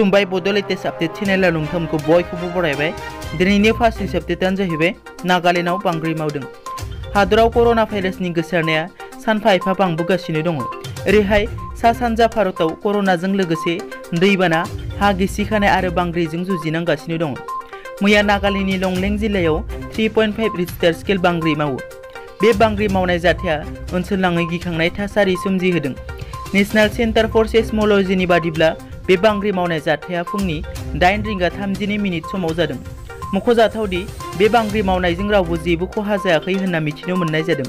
खुलुमबाय बड' latest update चेनेलाव नोंथांमोनखौ बयखौबो बरायबाय। दिनैनि फार्स्ट निउज आपडेटआनो जाहैबाय नागालेन्डआव बांग्रि मावदों। हादराव कर'ना भाइरासनि गोसारनाया सानफा एफा बांबोगासिनो दङ। ओरैहाय सा सानजा भारताव कर'नाजों लोगोसे दैबाना, हा गिसिखानाय आरो बांग्रिजों जुजिनांगासिनो दङ। मैया नागालेन्डनि लंलें जिल्लायाव 3.5 रिक्टार स्केल बांग्रि मावो। बे बांग्रि मावनाय जाथाया ओनसोलनाङै गिखांनाय थासारि सोमजिहोदों। नेशनेल सेन्टार फर सेस्मोलजिनि बादिब्ला बे बांग्रि मावनाय जाथाया फुंनि 8:32 समाव जादों। मख'जाथावदि बे बांग्रि मावनायजों रावबो जेबो खहा जायाखै होनना मिथिनो मोननाय जादों।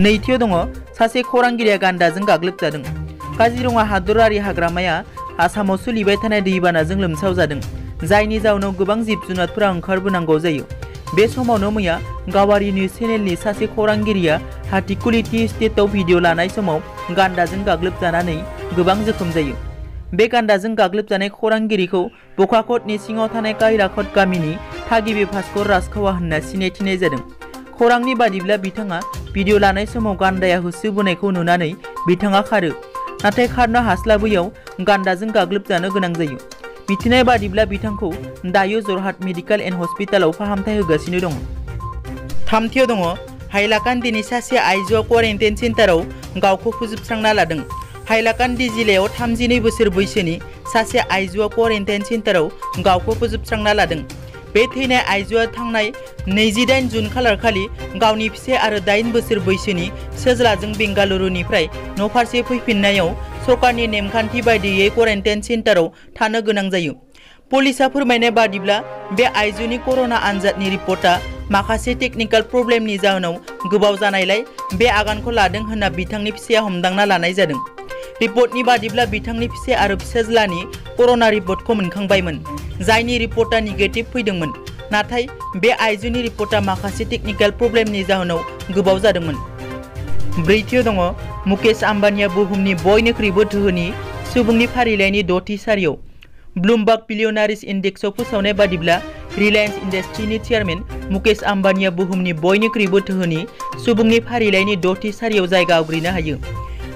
नैथियाव दङ सासे खौरांगिरिया गान्दाजों गाग्लोबजादों। काजिरङा हादरारि हाग्रामाया आसामाव सोलिबाय थानाय दैबानाजों लोमसावजादों, जायनि जाउनाव गोबां जिब-जुनारफोरा ओंखारबोनांगौ जायो। बे समावनो मैया गावारि निउज चेनेलनि सासे खौरांगिरिया हाथिकुली टी स्टेटआव भिडिअ लानाय समाव गान्दाजों गाग्लोबजानानै गोबां जोखोम जायो। बे गान्दाजों गाग्लोबजानाय खौरांगिरिखौ बकाकटनि सिङाव थानाय काइराकट गामिनि थागिबि भास्कर राजखावा होनना सिनायथिनाय जादों। खौरांनि बादिब्ला बिथाङा भिडिअ लानाय समाव गान्दाया होसोबोनायखौ नुनानै बिथाङा खारो, नाथाय खारनो हास्लाबैयाव गान्दाजों गाग्लोबजानो गोनां जायो। मिथिनाय बादिब्ला बिथांखौ दायो जरहाट मेडिकेल एन्ड हस्पिटालाव फाहामथाय होगासिनो दङ। थामथियाव दङ हाइलाकान्दिनि सासे आइजोआ क्वारेन्टाइन सेन्टाराव गावखौ फोजोबस्रांना लादों। हाइलाकान्दी जिल्लायाव 32 बोसोर बैसोनि सासे आइजोआ क्वारेन्टाइन सेन्टाराव गावखौ फोजोबस्रांना लादों। बे थैनाय आइजोआ थांनाय 28 जुन खालारखालि गावनि फिसाय आरो 8 बोसोर बैसोनि फिसाज्लाजों बेंगालुरुनिफ्राय न'फारसे फैफिननायाव सरकारनि नेमखान्थि बायदियै क्वारेन्टाइन सेन्टाराव थानो गोनां जायो। पुलिसआ फोरमायनाय बादिब्ला बे आइजोनि कर'ना आनजादनि रिपर्टआ माखासे टेकनिकेल प्रब्लेमनि जाहोनाव गोबाव जानायलाय बे आगानखौ लादों होनना बिथांनि फिसाया हमदांना लानाय जादों। रिपर्टनि बादिब्ला बिथांनि फिसाय आरो फिसाज्लानि कर'ना रिपर्टखौ मोनखांबायमोन, जायनि रिपर्टआ निगेटिभ फैदोंमोन, नाथाय बे आइजोनि रिपर्टआ माखासे टेकनिकेल प्रब्लेमनि जाहोनाव गोबाव जादोंमोन। ब्रैथियाव दङ मुकेश आम्बानीआ बुहुमनि बयनिख्रुइबो धोनि सुबुंनि फारिलाइनि 6थि सारियाव। ब्लुमबार्ग बिलियनारिस इन्डेक्सआव फोसावनाय बादिब्ला रिलायन्स इन्डास्ट्रिनि चेयारमेन मुकेश आम्बानीआ बुहुमनि बयनिख्रुइबो धोनि सुबुंनि फारिलाइनि 6थि सारियाव जायगा आवग्रिनो हायो।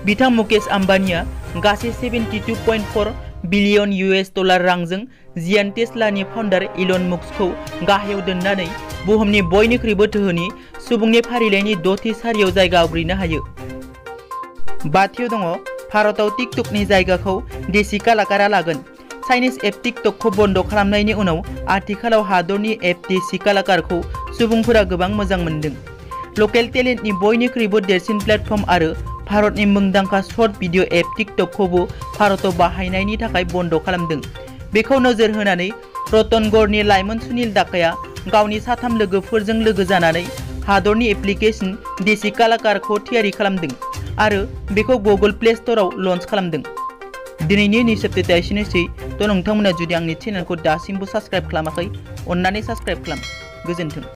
बिथां मुकेश आम्बानीआ गासै 72.4 बिलियन $US रांजों जियान टेस्लानि फाउन्डार इलन मस्कखौ गाहायाव दोननानै बुहुमनि बयनिख्रुइबो धोनि सुबुंनि फारिलाइनि 6थि सारियाव जायगा आवग्रिनो हायो। बाथियाव दङ भारताव टिकटकनि जायगाखौ देशी कलाकारा लागोन। चाइनिज एप टिकटकखौ बन्द खालामनायनि उनाव आथिखालाव हादरनि एप देशी कलाकारखौ सुबुंफोरा गोबां मोजां मोनदों। लकेल टेलेन्टनि बयनिख्रुइबो देरसिन प्लेटफर्म आरो भारतनि मुंदांखा शर्ट भिडिअ एप टिकटकखौबो भारताव बाहायनायनि थाखाय बन्द खालामदों। बेखौ नोजोर होनानै रतनगड़नि लाइमोन सुनील दाकाया गावनि 3 लोगोफोरजों लोगो जानानै हादरनि एप्लिकेशन देशी कलाकारखौ थियारि खालामदों आरो बेखौ गुगल प्ले स्ट'रआव लन्च खालामदों। दिनैनि निउज आपडेटआ एसेनोसै। नोंथांमोना जुदि आंनि चेनेलखौ दासिमबो साबस्क्राइब खालामाखै, अन्नानै साबस्क्राइब खालाम। गोजोन्थों।